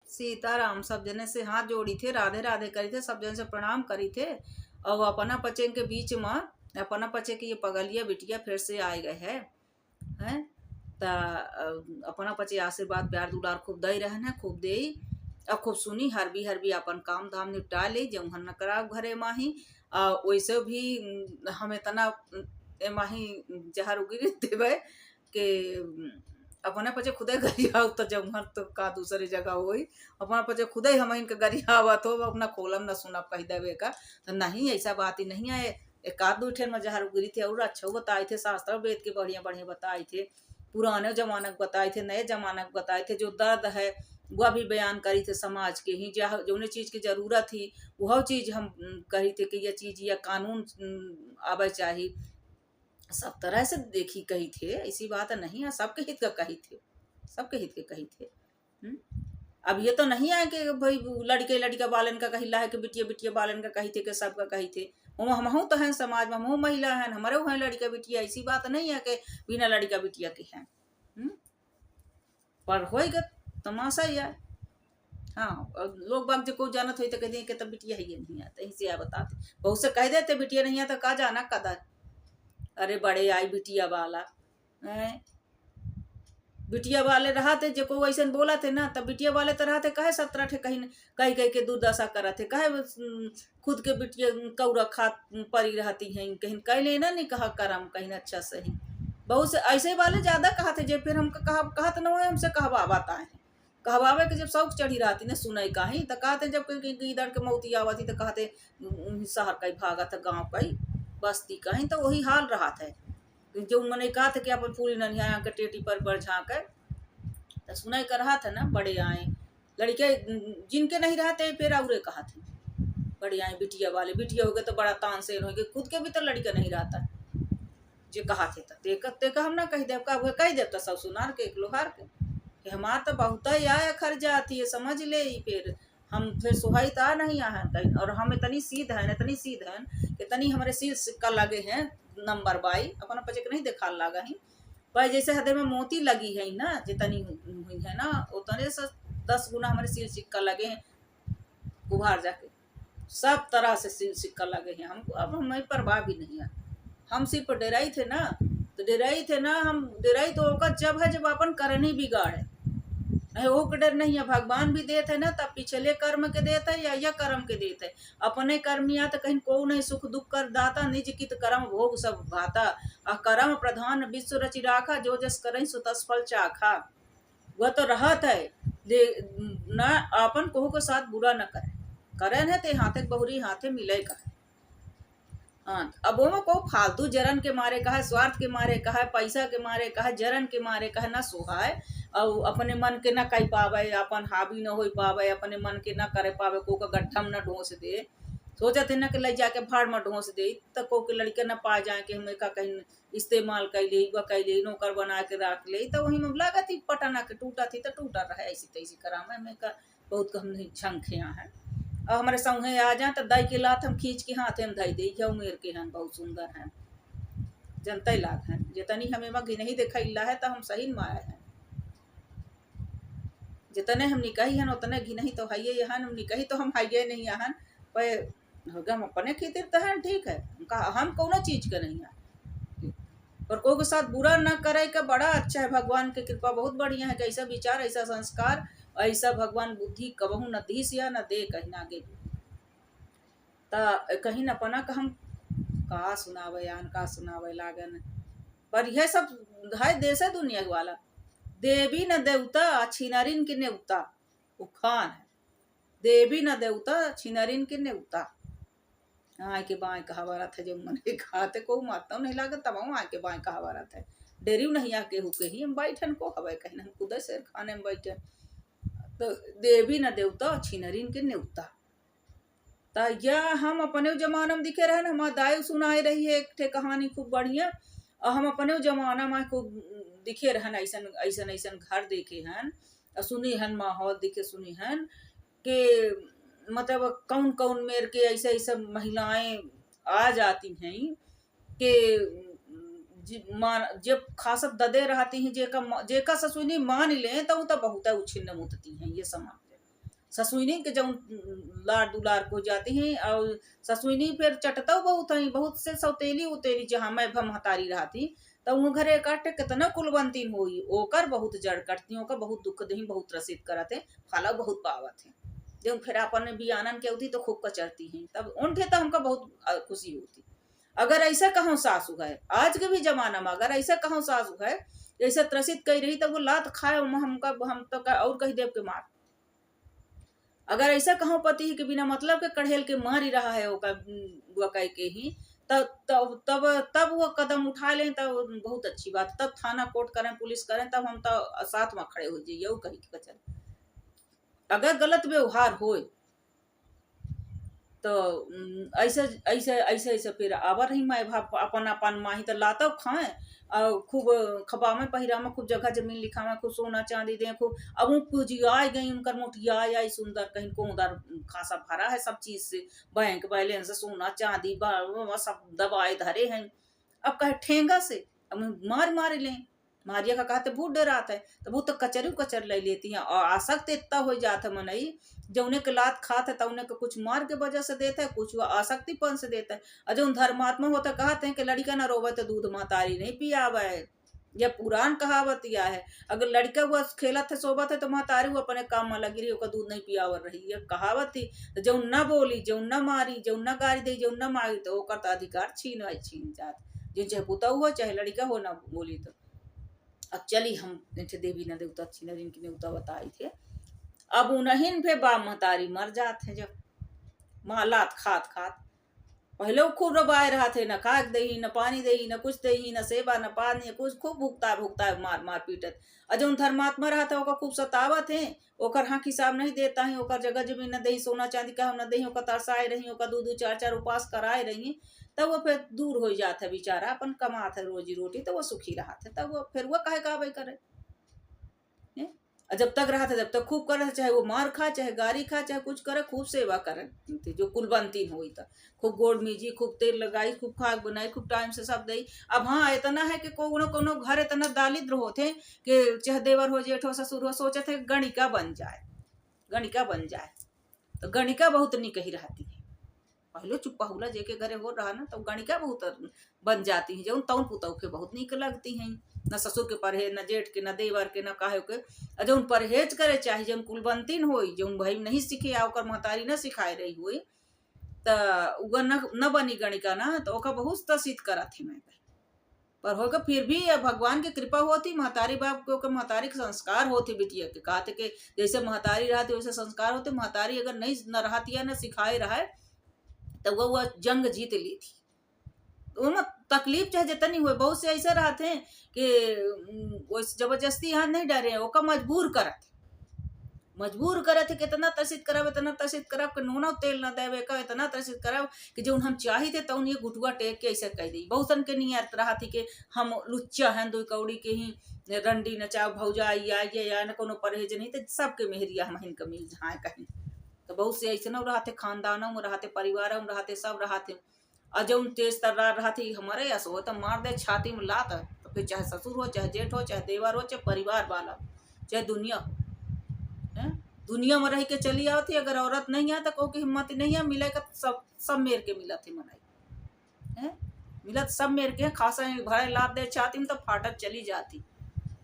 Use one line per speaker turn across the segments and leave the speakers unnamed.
सीताराम। सब जने से हाथ जोड़ी थे, राधे राधे करी थे, सब जन से प्रणाम करी थे। और अपना पचे के बीच में अपना पचे के ये पगलिया बिटिया फिर से आए गए हैं ता अपना पचे आशीर्वाद प्यार दुलार खूब दे रहन है, खूब दे और खूब सुनी हर भी अपन काम धाम निपटा ले जौहन न करा घरे माही। वैसे भी हमें तना माही जहर उगिर देवे के अपने पचे खुदे गरिया तो जमहर तो का दूसरे जगह होई। अपना पचे खुदे हम इनके गरिया हुआ तो अपना खोलम न सुना कह देवे का। तो नहीं ऐसा बात ही नहीं है। एक आध दो ठेन में जहर उगरी थे और अच्छा बताए थे, शास्त्र वेद के बढ़िया बढ़िया बताए थे, पुराने जमाना के बताए थे, नए जमाना के बताए थे। जो दर्द है वह भी बयान करी थे, समाज के ही जो चीज की जरूरत थी वह चीज हम कही थे कि यह चीज या कानून आवे चाहिए। सब तरह से देखी कही थे, ऐसी बात नहीं है। सबके हित का कही थे, सबके हित के कही थे। अब ये तो नहीं है कि भाई लड़के लड़का बालन का कहिला है कि बिटिया बिटिया बालन का कही थे कि सबका कही थे। हम तो हैं समाज में, हम महिला हैं, हमारे हैं लड़का बिटिया। ऐसी बात नहीं है कि बिना लड़का बिटिया के हैं। पर होएगा तमाशा ही है। हाँ, लोग बाग जो को जानत हुई तो कहते हैं कि तब बिटिया ही नहीं आता, यही से बताते बहुत से कह देते बिटिया नहीं आता, का जाना कदर। अरे बड़े आई बिटिया वाला बिटिया वाले रहते जो को ऐसा बोला थे ना, तब बिटिया वाले तो रहते कहे 17 ठे कहीं कहीं कहीं के दुर्दशा करा थे, कहे खुद के बिटिया कौरा खा परी रहती हैं कहीं कह लेना नहीं कहा करम कहीं अच्छा सही। बहुत से ऐसे वाले ज्यादा कहा थे, जो फिर हम कहत न हुए हमसे कहवाता है। कहवावे के जब शौक चढ़ी रहती ना सुनई कहीं तो कहते जब इधर के मौती आवती तो कहते शहर कहीं भागा था, गाँव कहीं बस्ती कहीं, तो वही हाल रहा था। जो मैंने कहा था कि अपन फूल ननिया के टेटी पर झाँके तो सुनाई कर रहा था ना, बड़े आए लड़के जिनके नहीं रहते फिर और कहा थे बड़े आए बिटिया वाले, बिटिया हो गए तो बड़ा तानसेन हो गए, खुद के भी तो लड़का नहीं रहता जो कहा थे। तेका हम ना कह देव का कह देव तो सब सुनार के एक लोहार के हमार तो बहुत ही आया खर जाती है, समझ ले। फिर हम फिर सुहाई ता नहीं आ और हम इतनी सीध है इतनी सीध है कि तनी हमारे सिर सिक्का लगे हैं नंबर बाई अपना पचे के नहीं देखा लगा ही भाई, जैसे हृदय में मोती लगी है ना जितनी हुई है ना उतने से 10 गुना हमारे सिर सिक्का लगे हैं उभार जाके, सब तरह से सिर सिक्का लगे हैं हमको। अब हमें परवाह भी नहीं है, हम सिर्फ डराई थे ना, तो डराई थे ना, हम डराई तो होगा जब है जब अपन करनी बिगाड़े नहीं वो के डर नहीं है। भगवान भी देते है ना, तब पिछले कर्म के देते है या कर्म के देते है। अपने कर्मिया तो कहीं को नहीं सुख दुख कर दाता, निज कित कर्म भोग सब भाता। कर्म प्रधान विश्व रचि राखा, जो जस करें सो तस फल चाखा। वह तो रहत है न अपन कोहू के साथ बुरा न करे, करे न ते हाथे बहुरी हाथे मिले का। हाँ, अब वो में को फालतू जरन के मारे कहा, स्वार्थ के मारे कहा, पैसा के मारे कहा, जरन के मारे कहा ना सुहाय और अपने मन के ना कह पावे, अपन हावी न हो पावे, अपने मन के ना करे पावे, को का गड्ढा में न ढोस दे। सोचते ना कि ले जाके भाड़ में ढोस दे तो को के लड़के न पा जाए कि हमें का कहीं इस्तेमाल कर ले व कर ले नौकर बना के रख ले, तो वही में लगा थी पटना के टूटा थी तो टूटा रहे ऐसी तैसी करा में का बहुत हम नहीं झंखिया है। और हमारे संगे आ जाए तो दाई के लात हम खींच के हाथ में धई दे उमेर के हैं बहुत सुंदर हैं जनता लाग हैं जितनी हमें मगी नहीं देखा है तो हम सही माया है। जितने हम निकही हैं उतने घी नहीं तो हाइये यहाँ हम निकही तो हम हाइये नहीं यहाँ पर हम अपने खातिर तो हैं ठीक है, हम कोनो चीज के नहीं है पर कोई के साथ बुरा ना करे का बड़ा अच्छा है। भगवान की कृपा बहुत बढ़िया है कि ऐसा विचार ऐसा संस्कार ऐसा भगवान बुद्धि कबहू न दीस या न दे कहीं आगे ता कहीं न पना का हम का सुनावे यान का सुनावे लागन। पर यह सब है देश है दुनिया वाला, देवी न देवता छिनारिन के नेवता उखान है, देवी न देवता छिनारिन के नेवता। आए के बाएं कहावरत है, जो मन खाते को मारता नहीं लागत तब आए के बाएं कहावरत है। डेरी नहीं आके हुके ही हम बैठन को हवे कहीं हम खुद से खाने में बैठे तो देवी न देवता छिनरिन के नेवता। या हम अपने जमाना में दिखे रहे हमारे दाई सुनाई रही है एक ठे कहानी खूब बढ़िया, और हम अपने जमाना में खूब दिखे रहन ऐसन ऐसन ऐसन घर देखे हन और सुनी हन माहौल दिखे सुनी हन के मतलब कौन कौन मेर के ऐसे ऐसे महिलाएं आ जाती हैं कि जब खासत ददे रहती हैं जेका ससुनी मान ले तो बहुत उछिन्न मुतती हैं ये समाज। ससुइनी के जौन लाड दुलार को जाती हैं और ससुइनी फिर चटतो बहुत है, बहुत से सौतेली उतेली जहाँ मैं महतारी रहती तो वो घरे काटे कितना कुलवंतीन होई ओकर बहुत जड़ कटती ओकर बहुत दुख दही बहुत रसीद करते फला बहुत पावत है जो फिर अपन भी आनंद के होती तो खूब कचरती हैं तब उनके तो हमको बहुत खुशी होती। अगर ऐसा कहो सासू है आज के भी जमाना में अगर ऐसा कहो सासू है ऐसा त्रसित कही रही तब वो लात खाए हमका हम तो और कही देव के मार। अगर ऐसा कहो पति के बिना मतलब के कढ़ेल के मार ही रहा है वो कह के ही तब तब तब तब वो कदम उठा लें तब बहुत अच्छी बात तब थाना कोर्ट करें पुलिस करें तब हम तो साथ में खड़े हो जाइए कही के चल। अगर गलत व्यवहार हो तो ऐसे ऐसे ऐसे ऐसे फिर आवर ही मैं अपन अपन माही तो लाता खाए और खूब खपा में पहिरा में खूब जगह जमीन लिखा में खूब सोना चांदी दे खूब अब पूंजी आ गई उनकर मोटिया आई सुंदर कहीं को उधर खासा भरा है सब चीज से बैंक बैलेंस सोना चांदी सब दवाए धरे हैं। अब कहे ठेंगा से अब मार मार लें मारिया का कहते बहुत डराता है तो बहुत तो कचर कचर ले लेती हैं और आसक्त इतना हो जाता मनई जौने के लात खाते तौने के कुछ मार के वजह से देता है कुछ वो आसक्तिपन से देता है और जो धर्मात्मा होता कहते हैं कि लड़का ना रोवे तो दूध मातारी नहीं पियावा है। यह पुरान कहावत यह है अगर लड़का हुआ खेलत है सोबत है तो मातारी वो अपने काम में लगी रही दूध नहीं पियावर रही यह कहावत थी। तो जो न बोली जो न मारी जो न गारी दी जो न मारी तो वो करता अधिकार छीन जात जो चाहे पुता हुआ चाहे लड़का हो ना बोली तो। अब चली हम देवी न देवता अच्छी न जिनकी देवता बताई थे अब उन्हीं पे बा महतारी मर जाते हैं जब मालात खात खात पहले वो खूब रबाए रहा थे न खाक दही न पानी दही न कुछ दही न सेवा न पानी कुछ खूब भुगता भुगता मार मार पीटत अजो धर्मात्मा रहा था ओका खूब सतावत है ओकर हाँ हिसाब नहीं देता है ओकर जगह जमीन न दही सोना चांदी का न दही ओकर तरसाए रही ओकर दो दो चार चार उपास कराए रही तब वो फिर दूर हो जाता है बेचारा अपन कमात है रोजी रोटी तो वो सुखी रहा था तब वो फिर वो काहे का भाई करे जब तक रहा था जब तक खूब करे चाहे वो मार खा चाहे गारी खा चाहे कुछ करे खूब सेवा करे जो कुलवंती हुई था खूब गोड़ मीजी खूब तेल लगाई खूब खाक बनाई खूब टाइम से सब दई। अब हाँ इतना है कि कोनो घर इतना दालिद्र होते कि चाहे देवर हो जेठ हो ससुर हो सोचे थे गणिका बन जाए तो गणिका बहुत नहीं कही रहती है पहले चुप्पा हुला जेके घरे हो रहा ना तो गणिका बहुत बन जाती है जो तौन पुतौ के बहुत निक लगती हैं न ससुर के परहेज न जेठ के न देवर के न काहे के जो परहेज करे चाहे जो कुलवंतीन होई जो भाई नहीं सीखे ओकर महतारी न सिखाए रही हुई तो न बनी गणिका ना तो ओका बहुत तसित करत थी मैं पर होगा फिर भी भगवान की कृपा होती महतारी बाप के ओकर महतारी के संस्कार होती बिटिया के कहते के जैसे महतारी रहती वैसे संस्कार होते महतारी अगर नहीं न रहती है न सिखाए रहा तो वह जंग जीत ली थी तो तकलीफ चाहे जितनी हुए बहुत से ऐसे रहते हैं कि वो जबरदस्ती यहाँ नहीं डरे ओका मजबूर करे थे कितना तरसित करब इतना तरसित करब कि नूना तेल न देवे का इतना तरसित करब कि जो हम चाही थे तो ये गुटुआ टेक के ऐसे कह दी बहुतन के नहीं अर्थ रहा थी कि हम लुच्चा हैं दो कौड़ी के ही रंडी नचाव भौजा या न कोनो परहेज नहीं तो सबके मेहरिया हम हिन मिल जहाँ कहीं तो बहुत से ऐसे न रहते खानदानों में रहते परिवारों में रहते सब रहते और जो तेज तर्रार रहती हमारे ऐसा हो तो मार दे छाती में लात तो फिर चाहे ससुर हो चाहे जेठ हो चाहे देवर हो चाहे परिवार वाला चाहे दुनिया में रह के चली आती अगर औरत नहीं है तो को की हिम्मत नहीं है मिलेगा सब मेर के मिलत है मनाई है मिलत सब मेर के खासा भरे लात दे छाती में तो फाटक चली जाती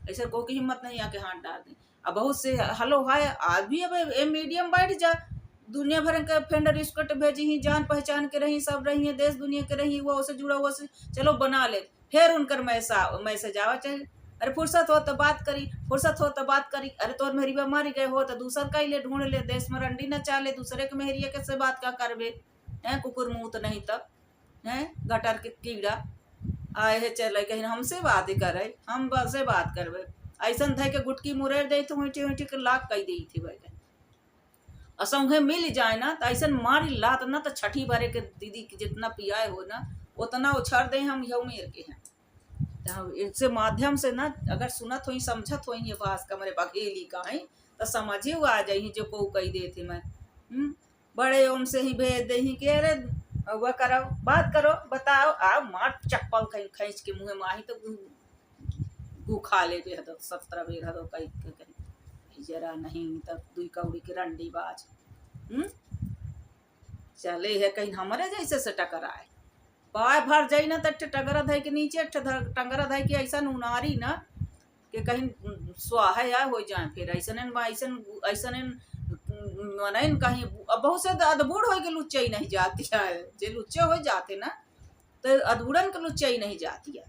ऐसे को की हिम्मत नहीं है कि हाथ डाल दे। अब बहुत से हेलो हाय आज भी अब मीडियम बैठ जा दुनिया भर के फेंडर स्कट भेजी ही जान पहचान के रही सब रही है देश दुनिया के रही वो से जुड़ा हुआ से चलो बना ले फिर उनकर मैसेज आवा चाहिए अरे फुर्सत हो तो बात करी अरे तोर मेहरिया मारी गए हो तो दूसर का ही ले ढूंढ ले देश में रंडी न चाले दूसरे के मेहरिया कैसे बात का करबे है कुकुर मुँह तो नहीं तब है गटर के कीड़ा आए है चल कहीं हमसे बात करे हम से बात करबे ऐसा थे के गुटकी मुरेर दे तो हुई के लाख कही दी थी भाई असंघे मिल जाए ना तो ऐसा मारी लात ना तो छठी भरे के दीदी की जितना पियाए हो ना उतना उछाड़ दे हम यू मेर के हैं इससे माध्यम से ना अगर सुनत हो समझत हो ये बात का मेरे बघेली का है तो समझे वो आ जाही जो को कही दे थे मैं बड़े ओम से ही भेज दे के अरे वह करो बात करो बताओ आ मार चप्पल कहीं खींच के मुँह माही तो गु खा ले तो 17 बेर कहीं जरा नहीं तब दुई कौड़ी के रंडी बाज। चले है कहीं हमारे जैसे से टकराए पाए भर जाई ना तो टंगरा धई के नीचे टंगरा धई के ऐसा उनारी ना कि कहीं स्वाहा या हो जाए फिर ऐसन मनइन कहीं अब बहुत से अधबूढ़ हो के लुच्चाई नहीं जाती है जे लुच्चे हो जाते ना तो अधूरन के लुच्चाई नहीं जाती है।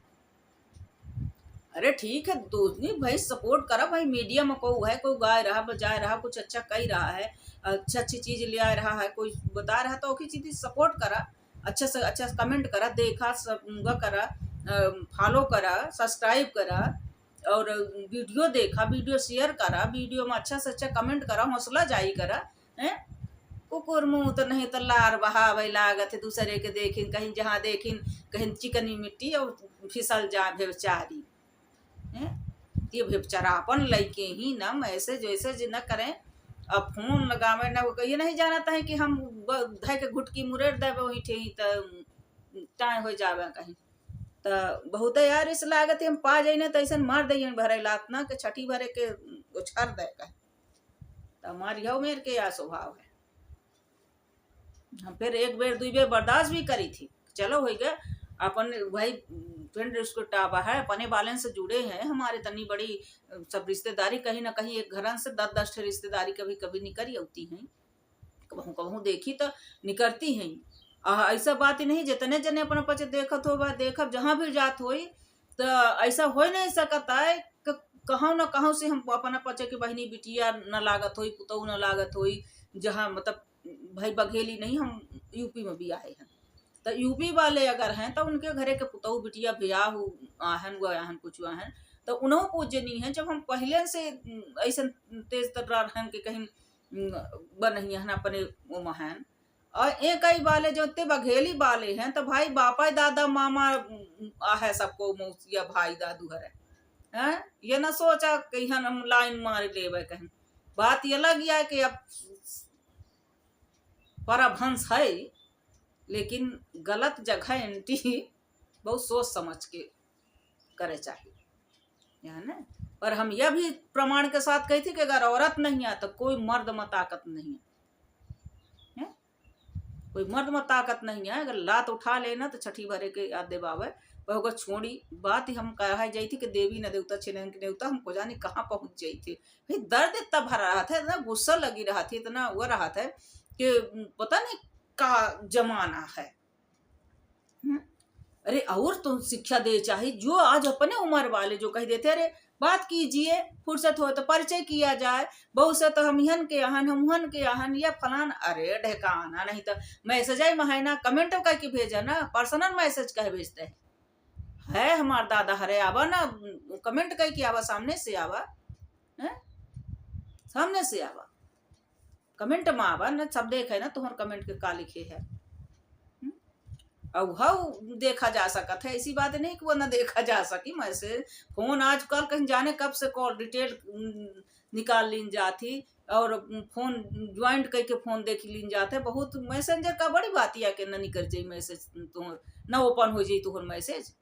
अरे ठीक है दूसरी भाई सपोर्ट करा भाई मीडिया में कोई है कोई गाय रहा बजाय रहा कुछ अच्छा कही रहा है अच्छी चीज ले आ रहा है कोई बता रहा तो ओकी चीज सपोर्ट करा अच्छा से अच्छा कमेंट करा देखा करा फॉलो करा सब्सक्राइब करा और वीडियो देखा वीडियो शेयर करा वीडियो में अच्छा से अच्छा कमेंट करा हौसला जारी करा है। कुकुर मुँह तो नहीं तो लार बहावे लागत है दूसरे के देखिन कहीं जहाँ देखिन कहीं चिकनी मिट्टी और फिसल जा बेचारी है। ये बेचारापन लइके ही ना मैसेज वैसेज न करें अब फोन लगावे ना ये नहीं जानता है कि हम धै के घुटकी मुरेड़ देवे वही ठे टाइम हो जावे कहीं तो बहुत यार इस लागत हम पा जाइने तो ऐसा मार दिए भरे लात ना कि छठी भरे के उछार दे कहीं तो हमारी हो मेर के या स्वभाव है। हम फिर एक बेर दुई बेर बर्दाश्त भी करी थी चलो हो गया अपन भाई फ्रेंड उसको टाबा है अपने बालन से जुड़े हैं हमारे तनी बड़ी सब रिश्तेदारी कहीं ना कहीं एक घरन से 10-10 रिश्तेदारी कभी कभी निकल होती हैं कहूँ कहूँ देखी तो निकलती हैं ऐसा बात ही नहीं जितने जने अपना पचे देखत हो देखब जहाँ भी जात हो तो ऐसा हो नहीं सकता है कहूँ न कहूँ से हम अपना पचे की बहनी बिटिया न लागत हो पुतऊ न लागत हो जहाँ मतलब भाई बघेली नहीं हम यूपी में भी आए हैं तो यूपी वाले अगर हैं तो उनके घरे के पुतऊ बिटिया ब्याह आहन गहन कुछ आहन तो उन्हों पूजनी है जब हम पहले से ऐसा तेज तर्रार हैं कि कहीं बनही हन अपने वो महन और एक कई वाले जो ते बघेली वाले हैं तो भाई बापा दादा मामा है सबको मौसिया भाई दादू हरे हैं ये ना सोचा कहीं हम लाइन मार ले कहीं बात ये लग गया कि अब परभंस है लेकिन गलत जगह एंटी बहुत सोच समझ के करे चाहिए है ना। पर हम यह भी प्रमाण के साथ कही थी कि अगर औरत नहीं है तो कोई मर्द में ताकत नहीं है, कोई मर्द में ताकत नहीं है। अगर लात उठा लेना तो छठी भरे के याद देवावे वह छोड़ी बात ही हम कहा जाई थी कि देवी न देवता छिलन के देवता हमको जाने कहाँ पहुंच जाई थी भाई दर्द इतना भरा रहा था इतना गुस्सा लगी रहा थी इतना वो रहा था कि पता नहीं का जमाना है। अरे और तो शिक्षा दे चाहिए जो आज अपने उम्र वाले जो कह देते अरे बात कीजिए फुर्सत हो तो परिचय किया जाए बहुत से तो हम हन के आहन हम हन के आहन या फलान अरे ढकाना नहीं तो मैसेज आई महीना कमेंट कह के भेजा ना पर्सनल मैसेज कह भेजते है हमार दादा हरे आवा ना कमेंट कह के आवा सामने से आवा है सामने से आवा कमेंट में आवा ना सब देखे ना तुम्हारे कमेंट के का लिखे है अब हाउ देखा जा सकता है ऐसी बात नहीं कि वो ना देखा जा सकी मैसेज फोन आजकल कहीं जाने कब से कॉल डिटेल निकाल लीन जाती और फोन ज्वाइंट करके फोन देख लीन जाते बहुत मैसेंजर का बड़ी बात है कि ना निकल जाये मैसेज तुम्हार ना ओपन हो जाये तुम्हार मैसेज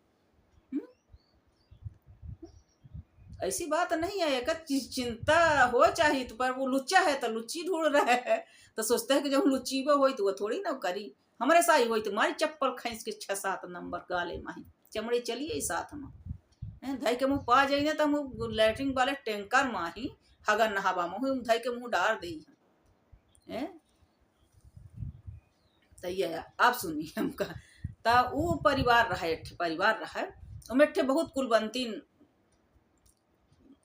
ऐसी बात नहीं है एक चिंता हो चाहिए तो पर वो लुच्चा है तो लुच्ची ढूंढ रहे है तो सोचते है कि जब लुच्ची वो हो तो वो थोड़ी ना करी हमारे साई हुई तुम्हारी चप्पल खींच के 6-7 नंबर गाले माही चमड़ी चलिए साथ में धाई के मुँह पा जाइए तो हम लैट्रिन वाले टैंकर माही हगर नहावा मुँह धाई के मुँह डार दी है तो ये आप सुनिए हमका ता वो परिवार रहा परिवार रहा उमेठे बहुत कुलबंतीन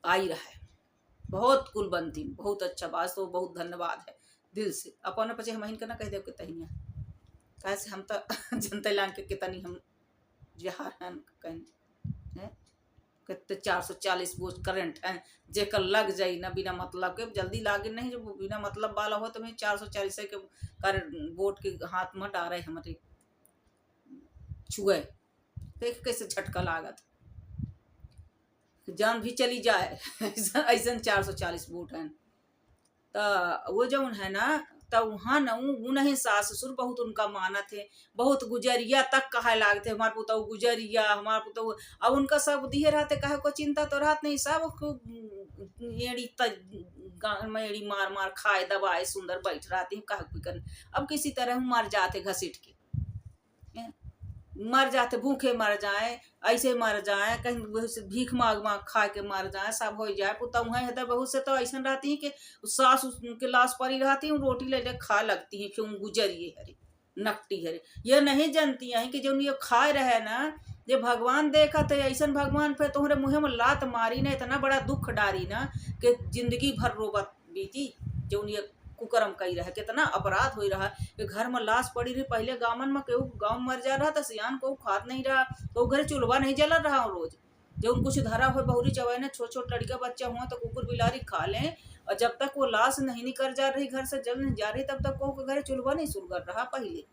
आई रहा है बहुत कुलबंतीन बहुत अच्छा बात तो बहुत धन्यवाद है दिल से अपन पचे हम इनका ना कह दे तहिया कैसे हम तो जनता लान के कितनी हम जहार हैं कहीं कितने 440 वोट करंट हैं जेकर लग जाई ना बिना मतलब के जल्दी लागे नहीं जब बिना मतलब वाला हो तो मैं 440 के करंट वोट के हाथ में डारे हमारे छुए देख कैसे झटका लागत जान भी चली जाए ऐसा 440 वोट हैं तो वो जो है ना तो वहाँ न उन्हें सास ससुर बहुत उनका माना थे बहुत गुजरिया तक कहा लागते हमारे पुतौ गुजरिया हमारे पुतौ अब उनका सब दिए रहते कहे को चिंता तो रहत नहीं सब एड़ी मेड़ी मार मार खाए दबाए सुंदर बैठ रहती कह अब किसी तरह मर जाते घसीट के, मर जाते भूखे मर जाए, ऐसे मर जाए, कहीं भीख मांग मांग खा के मर जाए, सब हो जाए। पुतहु है तो बहुत से तो ऐसा रहती है कि सास के लाश पड़ी रहती है, रोटी ले ले खा लगती है, क्यों गुजरिए हरे नकटी हरे। ये नहीं जानती है कि जो ये खाए रहे ना, ये भगवान देखा थे ऐसा भगवान फिर तुम्हारे मुँह में लात मारी ना, इतना बड़ा दुख डारी ना कि जिंदगी भर रोबत बीती। जो ये कुकर्म कही रहा, कितना अपराध हो रहा कि घर में लाश पड़ी रही। पहले गाँवन में केहू गाँव मर जा रहा था, सियान को खाद नहीं रहा, तो घर चूल्हा नहीं जल रहा रोज। जो कुछ धरा हुआ बहुरी चवाए ना, छोट छोट लड़का बच्चा हुआ तो कुकुर बिलारी खा लें, और जब तक वो लाश नहीं निकल जा रही घर से, जल नहीं जा रही, तब तक को घर चूल्हा नहीं सुलग रहा पहले।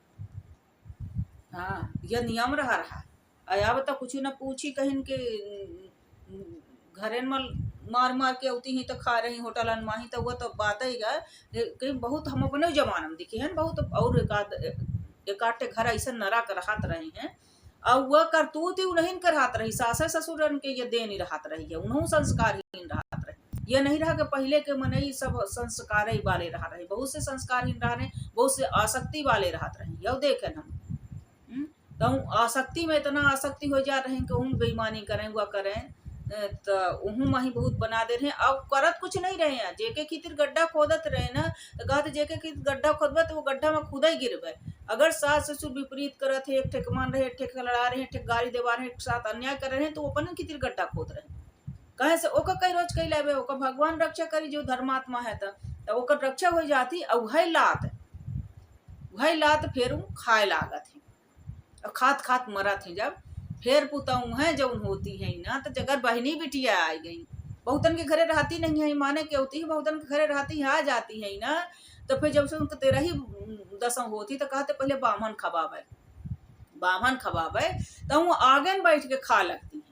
हाँ, यह नियम रहा। अब तो कुछ न पूछी कहीं के घरे में मार मार के औती ही तो खा रही होटलन माही, तो वह तो बात ही गा कि बहुत हम अपने जमाना में दिखे हैं बहुत। और एक आटे घर ऐसा नरक रहत रहे हैं, और वह करतूत नहीं करत रही, सास ससुर के ये दे नहीं रहत रही है, उन्होंने संस्कारहीन रहत रहे। ये नहीं रहा कि पहले के मनई सब संस्कार ही वाले रहा रहे, बहुत से संस्कारहीन रह रहे, बहुत से आसक्ति वाले रहत रहे। यह देखे हम तो आसक्ति में इतना आसक्ति हो जा रहे हैं कि उन बेईमानी करें वह करें, तो उहू माही बहुत बना दे रहे हैं। अब करत कुछ नहीं रहे हैं, जेके खितिर गड्ढा खोदत रहे ना, तो कहते जेके खितिर गड्ढा खोदबे तो वो गड्ढा में खुदा ही गिरबे। अगर सास ससुर विपरीत करत है, एक ठेक मान रहे, एक ठेक लड़ा रहे, एक ठेक गाली देवा रहे, एक साथ अन्याय कर रहे हैं, तो वो अपन खितिर गड्ढा खोद रहे हैं। कहे से ओका कई रोज कई लावे, ओका भगवान रक्षा करी जो धर्मात्मा है, तो ओकर रक्षा हो जाती। और वही लात फिर खाए लागत है, खात खात मरत है। जब फिर पुतहु है जब होती है ना, तो जगह बहनी बिटिया आई गई, बहुतन के घरे रहती नहीं है, माने के होती है, बहुतन के घरे रहती है, आ जाती है ना। तो फिर जब से उनको 13 दसों होती, तो कहते पहले बामन खबावे, तो वो आगे बैठ के खा लगती है।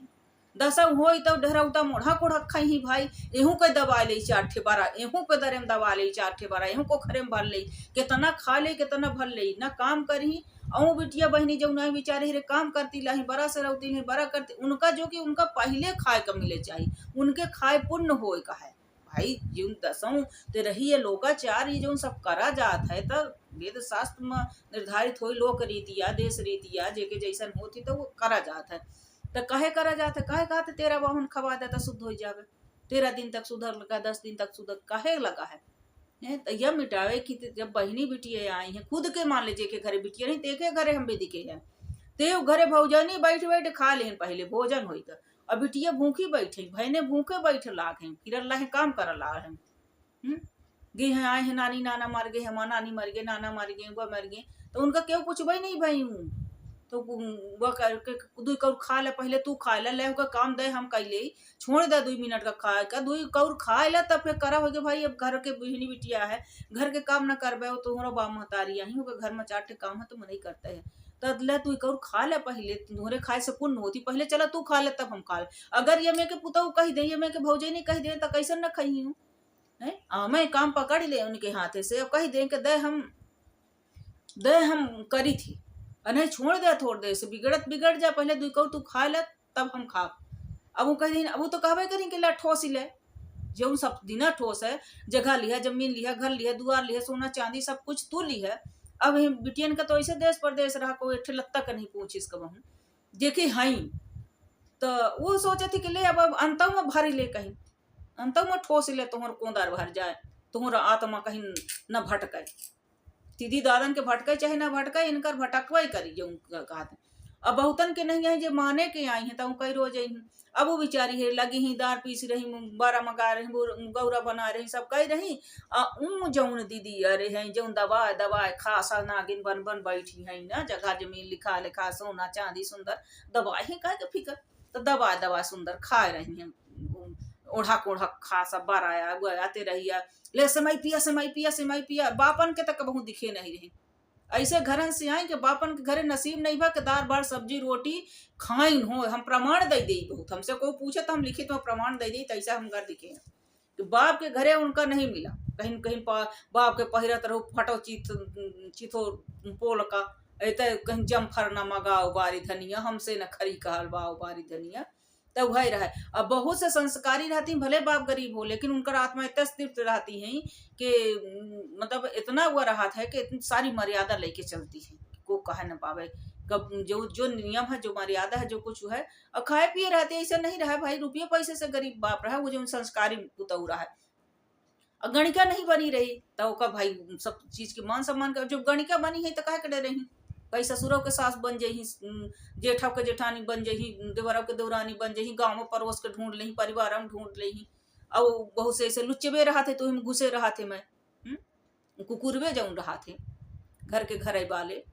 दसों हो तो ढरौता मोढ़ा कोढ़ा खाई भाई, एहू के दबा ले 4 ठे बारा, एहू पे दरे में दबा ले 4 ठे बारा, एहू को खरे में भर ले, कितना खा ले कितना भर ले, ना काम करी। और बिटिया बहनी जो नहीं बेचारे रे काम करती लाही, बड़ा से रहती है, बड़ा करती, उनका जो कि उनका पहले खाए का मिले चाहिए, उनके खाए पुण्य होए का है भाई। जो दसों ते रही है लोकाचार, ये जो सब करा जात है, तो वेद शास्त्र में निर्धारित हो लोक रीतिया देश रीतिया जेके जैसन होती, तो वो करा जात है। तो कहे करा जाता है, कहे कहते 13 बावन खवा देता शुद्ध हो जावे, 13 दिन तक सुधर लगा, 10 दिन तक सुधर कहे लगा है। तो यह मिटावे कि जब बहनी बिटिया आई हैं, खुद के मान लीजिए के घरे बिटिया नहीं, तेके घरे हम भी दिखे हैं, ते घरे भौजनी बैठ बैठ खा लें, पहले भोजन होई का, और बिटिया भूखी बैठे, बहने भूखे बैठ लाग हैं, फिर अल्लाह काम कर ला हैं। गे हैं आए हैं, नानी नाना मर गए, हमारा नानी मर गए, नाना मर गए, वह मर गए, तो उनका क्यों कुछ भाई नहीं भाई हूँ, तो वह करके दुई कौर खा ले, पहले तू खा ले होगा काम दे हम कैले, छोड़ दे 2 मिनट का खाए का, 2 कौर खा ले, तब फिर करा हो गया भाई। अब घर के बहनी बिटिया है, घर के काम न करबे हो, तुम्हारा बाप महतारी ही होगा, घर में 4 ठे काम है तो नहीं करते है, तब ले तू कौर खा ले, पहले तुम्हारे खाए से पुण्य होती, पहले चला तू खा ले तब हम खा ले। अगर ये मैं के पुतहु कह दे, ये मैं के भौजे नहीं कह दे, तो कैसे न खही हूँ मैं काम पकड़ ले उनके हाथे से, कह दे के दे हम करी थी, नहीं छोड़ दे, थोड़ दे से बिगड़ जा, पहले 2 कौर तू खा ले तब हम खा। अब वो कह दिन, अब वो तो कहबे करें कि ला ठोस ही ले, जो सब दिना ठोस है, जगह लिया, जमीन लिया, घर लिया, दुआर लिया, सोना चांदी सब कुछ तू ली है। अब बिटियन का तो ऐसे देश परदेश रहा, कोई ठे लत्ता का नहीं पूछ इसका बहु देखे हई, तो वो सोचे थी कि ले अब अंतों में भरी ले, कहीं अंतों में ठोस ले, तुम्हारा कोंदार भर जाए, तुम्हारा आत्मा कहीं न भटके, दीदी दादन के भटके चाहे ना भटके, इनकर भटकवा ही करी जो कहते। अब बहुतन के नहीं आई, जो माने के आई हैं, तो कई रोज आई। अब वो बेचारी है लगी ही, दार पीस रही, बारा मगा रही, गौरा बना रही, सब कही रही। जौन दीदी अरे हैं, जौन दवाए खासा नागिन बन बन बैठी है ना, जगह जमीन लिखा लिखा, सोना चांदी सुंदर दवाई है, कह के फिकर, तो दवा सुंदर खा रही हैं, ओढ़ा कोढ़ा खा सब बाराया आते रहिया, ले समय पिया, बापन के तक बहु दिखे नहीं रही। ऐसे घरन से आए कि बापन के घरे नसीब नहीं बा कि दार बार सब्जी रोटी खाइन हो, हम प्रमाण दे दी बहुत, हमसे कोई पूछे तो हम लिखित में प्रमाण दे दी, तैसा हम घर दिखे हैं कि बाप के घरे उनका नहीं मिला, कहीं कहीं बाप के पहिरत रहो फटो चिथो पोल का, ऐते कहीं जमफर न मगाओ बारी धनिया, हमसे न खरी कहल बाओ बारी धनिया, तब वही रहे। अब बहुत से संस्कारी रहती, भले बाप गरीब हो, लेकिन उनकर आत्मा इतना तृप्त रहती है कि मतलब इतना वो राहत है कि इतनी सारी मर्यादा लेके चलती है, को कह न पावे। कब जो जो नियम है, जो मर्यादा है, जो कुछ है, और खाए पिए रहते, ऐसा नहीं रहा भाई रुपये पैसे से गरीब बाप रहा, वो जो संस्कारी पुतौ रहा है। और गणिका नहीं बनी रही तो का भाई सब चीज के मान सम्मान कर, जो गणिका बनी है तो कहा करे रही, भाई ससुरों के सास बन जही, जेठा के जेठानी बन जही, देवरों के देवरानी बन जही, गाँव में पड़ोस के ढूंढ ली, परिवार में ढूंढ ली। और बहुत से ऐसे लुच्चबे रहा थे, तो घुसे रहा थे, मैं कुकुरबे जाऊं रहा थे घर के घर वाले,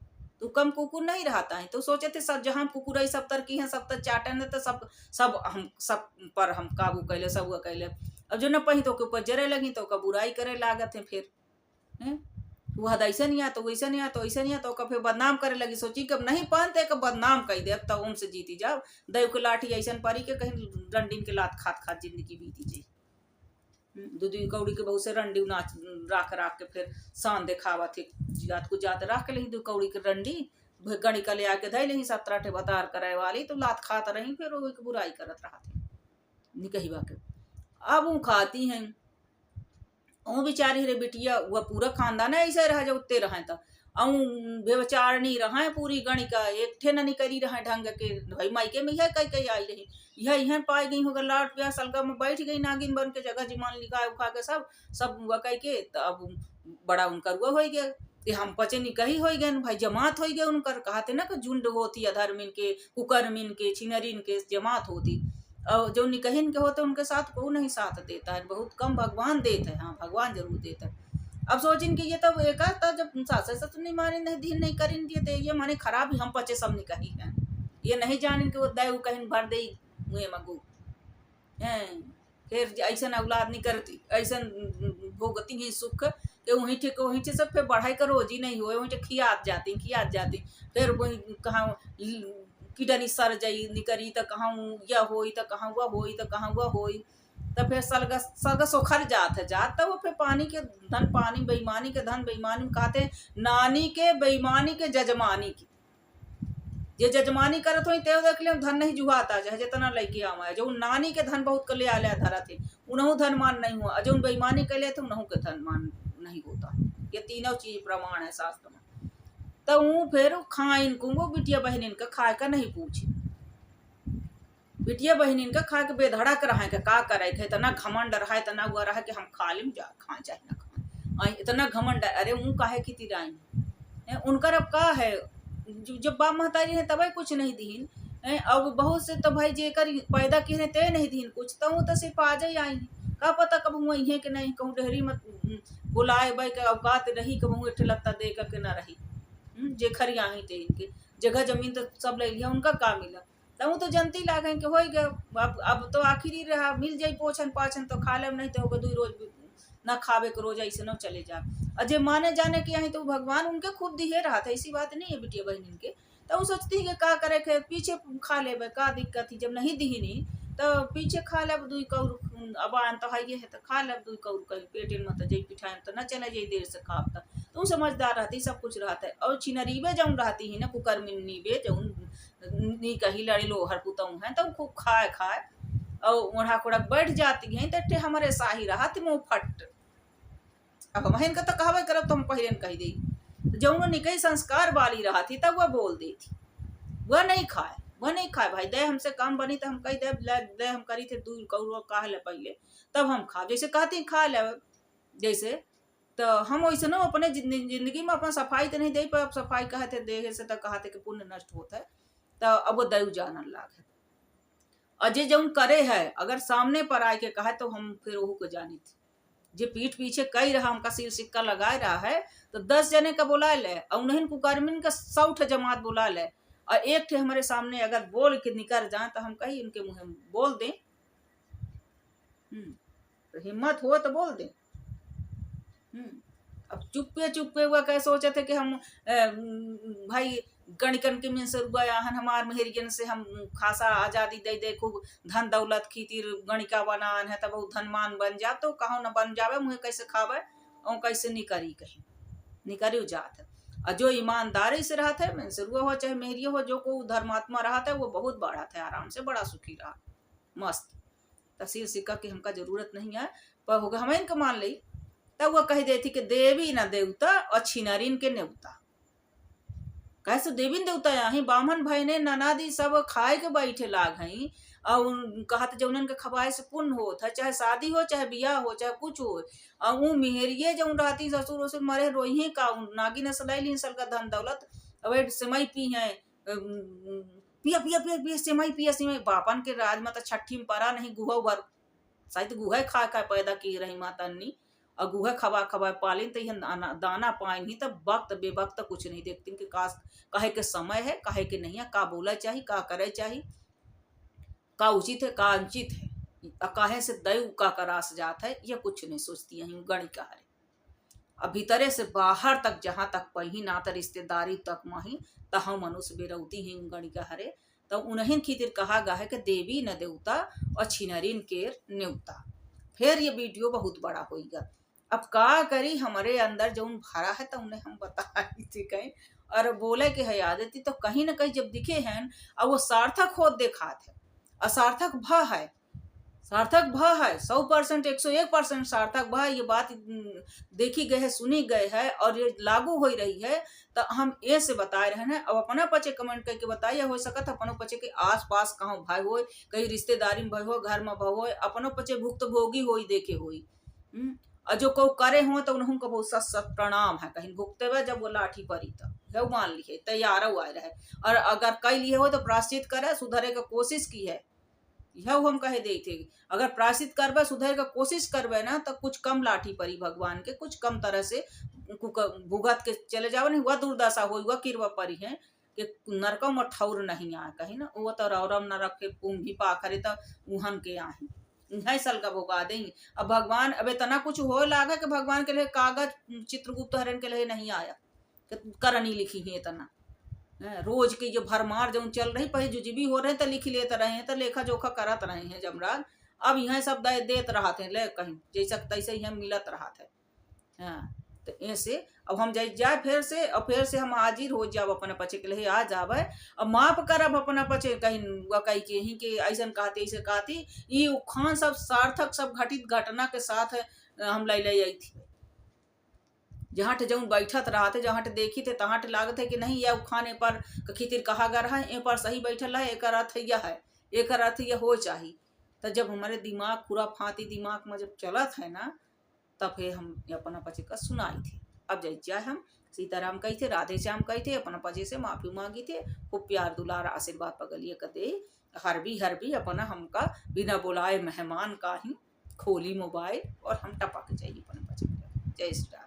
तो कम कुकुर नहीं रहता है। तो सोचे थे सब जहाँ कुकुर सब तर की है, सब तर चाटन है, तो सब सब हम सब पर हम काबू कैले, सब कैले। अब जो न पही तो के ऊपर जरे लगी तो का बुराई करे लागत है, फिर वह ऐसा नहीं आ तो वैसा नहीं आ तो ऐसा नहीं आ, तो फिर बदनाम करे लगी। सोची कब नहीं पहनते कब बदनाम कह दे, तब उम से जीती जाओ। दैव के लाठी ऐसा पारी के कहीं रंडीन के लात खात खात जिंदगी बीती जाए। दूध कौड़ी के बहुत से रंडी नाच राख राख के फिर शान दिखावा थे, जात को जात राख के लही दू कौड़ी के रंडी गणिका ले आके धै लही 17 बतार करे वाली, तो लात खात रही, फिर वो बुराई करत रहा थे निकहिवा के। अब वो खाती हैं, वो बेचारी रे बिटिया, वह पूरा खानदान ऐसे रहा जो उत्ते रहे, तो बेचारनी रहे पूरी गणिका, एक ठे न निकली रहे ढंग के। भाई मायके में यह कई आई रही, यह पाई गई होगा लाट प्यास अलगा में बैठ गई नागिन बन के, जगह जिमान लिखा उखा के सब हुआ कह के। तो अब बड़ा उनकर हुआ हो गया, हम पचे निकही हो गए भाई, जमात हो गए उनकर। कहते ना कि झुंड होती अधर्मिन के, कुकर्मिन के, छिनरिन के जमात होती, और जो निकहिन के होते उनके साथ को नहीं साथ देता है, बहुत कम भगवान देते हैं। हाँ भगवान जरूर देता है। अब सोचिन कि ये तब एक था जब सास ससुर नहीं मारे, नहीं दिन नहीं करें दिए, तो ये माने खराब ही हम पचे सब निकही है, ये नहीं जाने कि वो दैव कहीं भर दे मुँह मगू फिर ऐसा औलाद नहीं करती, ऐसा भोगती ही सुख कि वहीं ठीक वहीं से सब फिर बढ़ाई का रोजी नहीं हुए, वहीं खियात जाती, फिर वही कहाँ किडनी सर जाई निकरी, तो कहाँ यह होई, तो कहाँ हुआ होई, तो कहाँ हुआ होई, तो फिर सलगा सोखर जात है जात, तो वो फिर पानी के धन पानी, बेईमानी के धन बेईमानी में कहते नानी के बेईमानी के जजमानी की। जे जजमानी करत हो ते देख ले धन नहीं जुहाता है, जितना लैके आवा है। जो नानी के धन बहुत कले आले धरा थे, उन्हों धन मान नहीं हुआ, जो बेईमानी कर ले थे उन्हों के धन मान नहीं होता। ये तीनों चीज प्रमाण है शास्त्र में। तो वो फिर खाइन को वो बिटिया बहनिन का खाए का नहीं पूछी, बिटिया बहनिन का खा के बेधड़क रहा के का करे के, इतना घमंड रहा, इतना हुआ रहा कि हम खा लें, जा खा चाहे ना खा, इतना घमंड। अरे वो काहे की तिराई उनकर अब का है, जब बाप महतारी है तब कुछ नहीं दीन। अब बहुत से तो भाई जेकर पैदा किए ते नहीं दीन कुछ, तो सिर्फ आ जाए आई का पता कब हुआ है कि नहीं, कहूँ डेहरी मत बुलाए भाई के औकात रही, कहूँ एठे लगता दे के ना रही, जे खरी आई थे इनके जगह जमीन तो सब ले लिया, उनका का मिला, तो तो जनती लागे कि हो गया। अब तो आखिरी रहा, मिल जाये पोछन पाछन तो खा ले, नहीं तो होगा 2 रोज ना खावे के रोज ऐसे न चले जा। अजय माने जाने के यहाँ तो भगवान उनके खुद दिए रहा था, ऐसी बात नहीं है बिटिया बहन के। तो वो सोचती है कि का करे के पीछे खा ले, का दिक्कत थी, जब नहीं दी नहीं तो पीछे खा ले 2 कौर, अब आन तो है तो खा ले 2 कौर, कहीं पेट में तो जई पिठाए तो न चले जाई देर से खाब तक। तो समझदार रहती, सब कुछ रहता है। और छिनरीबे जौन रहती है ना, कुकर्मिनीबे जौन नी कही लड़ी लोहर पुतऊ है, तो खूब खाए और ओढ़ा कोड़ा बैठ जाती है, तो हमारे शाही रहा मुँह फट। अब हम का तो कहवे करब तो हम पहले कही दी, जौन निकई संस्कार वाली रहा थी तब वह बोल दी थी, वह नहीं खाए भाई, दे हमसे काम बनी तो हम कही दे हम करी थे 2 कौर कहा ले पहले, तब हम खा, जैसे कहती खा ले जैसे। तो हम वैसे न अपने जिंदगी में अपना सफाई तो नहीं दे पर सफाई कहते देहे से तो कहते कि पुण्य नष्ट होता है, तो अब वो दैव जानन लागे। अजय जौन करे है अगर सामने पर आए के कहे तो हम फिर वहू को जानी थी, जे पीठ पीछे कई रहा हमका सिर सिक्का लगाए रहा है, तो 10 जने का बुला ले, और उन्हें कुकर्मिन का 100 जमात बुला ले, और एक ठे हमारे सामने अगर बोल के निकल जाए तो हम कहीं उनके मुँह में बोल दें, तो हिम्मत हो तो बोल दें। अब चुप्पे हुआ कह सोचे थे कि हम भाई गणिकन के मिन से रुआ आहन हमार मेहरियन से हम खासा आज़ादी दे खूब धन दौलत खीतिर गणिका बनान है, तब धनमान बन जा, तो कहो न बन जावे, मुँह कैसे खावे और कैसे निकरी, कहीं निकरी जात है। और जो ईमानदारी से रहता है, मिन से रुआ हो चाहे मेहरिया हो, जो को धर्मात्मा रहता है वो बहुत बड़ा था, आराम से बड़ा सुखी रहा। मस्त। तहसील सिक्का की हमका जरूरत नहीं है, पर होगा हमें इनका मान ली। तब वह कह देती कि देवी न देवता और छिनरिन के नेवता। कैसे देवी न देवता यहाँ बामन भाई ने ननादी सब खाए के बैठे लाग हई, और कहत जौनन के खवाए से पुण्य होत है, चाहे शादी हो चाहे बियाह हो चाहे कुछ हो। और वो मेहरिए जौन रहती ससुर वसुर मरे रोही का नागी ने सदैली सल का धन दौलत। अब सिमई पी है, पिया पिया पिया पिया सिमई पिया सिमई। बापन के राज में तो छठी में परा नहीं गुहा भर, शायद गुहा खा खा पैदा की रही माता अन्नी, और गुहा खवा खवा पालिन तो दाना पाइन ही तब वक्त बेवक्त कुछ नहीं देखती कि काश कहे के समय है कहे के नहीं है, का बोला चाहिए का करे चाहिए, का उचित है का अनुचित है, काहे से दैव का रास जात है, यह कुछ नहीं सोचती है गणिका है। अब भीतरे से बाहर तक जहाँ तक पही ना त रिश्तेदारी तक माही तहाँ मनुष्य बेरौती है गणिका हरे। तो उन्हें खीतिर कहा गा है कि देवी न देवता और छिनरिन के नेवता। फिर ये वीडियो बहुत बड़ा होगा। अब का करी हमारे अंदर जो भरा है तो उन्हें हम बता थे कहीं, और बोले कि है आदती तो कहीं ना कहीं जब दिखे हैं अब वो सार्थक हो देखा थे, असार्थक भ है सार्थक भ है 100% 101% सार्थक भ। ये बात देखी गए है सुनी गए है और ये लागू हो रही है। तो हम ये से बता रहे हैं। अब अपना पचे कमेंट करके बताइए, हो सकत अपनों पचे के आस पास कहाँ भाई हो, कहीं रिश्तेदारी में भाई हो, घर में भाई हो, अपनों पचे भुक्त भोगी हो देखे हो। और जो को करे हो तो उन्होंने को बहुत सत प्रणाम है, कहीं भुगते हुए जब वो लाठी परी तो मान लिए तैयार हुआ रहे। और अगर कई लिए हो तो प्राश्चित करे सुधरे का कोशिश की है, यह हम कहे दे थे। अगर प्राश्चित करबे सुधर का कोशिश करबे ना तो कुछ कम लाठी परी भगवान के, कुछ कम तरह से भुगत के चले जाओ। नहीं हुआ दुर्दशा हुआ किरवा परी है कि नरक में ठौर नहीं आ कहीं ना, वो तो रौरम नरक के कुंभी पाखरे तो उहन के आही इन्हें सल का भोगा देंगे। अब भगवान अब इतना कुछ हो लागा कि भगवान के लिए कागज चित्रगुप्त हरण के लिए नहीं आया करनी लिखी है इतना। रोज की जो भरमार जो चल रही पहले जो भी हो रहे तो लिख लेते रहे हैं, तो लेखा जोखा करत रहे हैं जमराज। अब यहाँ सब देत रहा थे ले कहीं जैसा तैसे ही हम मिलत रहा थे। हाँ तो ऐसे अब हम जाए फिर से, और फिर से हम हाजिर हो जाब अपने पचे के लिए आ जाब। अब माफ करब अपना पचे कहीं कही के ही कि ऐसा कहती ऐसे कहती। ये उखान सब सार्थक सब घटित घटना के साथ हम ले आई थी। जहाँ जऊन बैठत रहा थे जहाँ देखी थे तहाँ लागत है कि नहीं यह उखाने पर खीतिर कहा गा रहा है, ए पर सही बैठल है, एक अर्थ यह है, एक अर्थ यह हो चाहिए। तो जब हमारे दिमाग पूरा फांती दिमाग में जब चलत है ना, तब फिर हम अपना पचे का सुनाई थे। अब जाए हम सीताराम कही थे, राधे श्याम कही थे, अपना पचे से माफी मांगी थे, खूब प्यार दुलार आशीर्वाद पगलिए कदे हर भी अपना हमका बिना बुलाए मेहमान का ही खोली मोबाइल और हम टपक जाइए अपने पचे। जय श्री राम।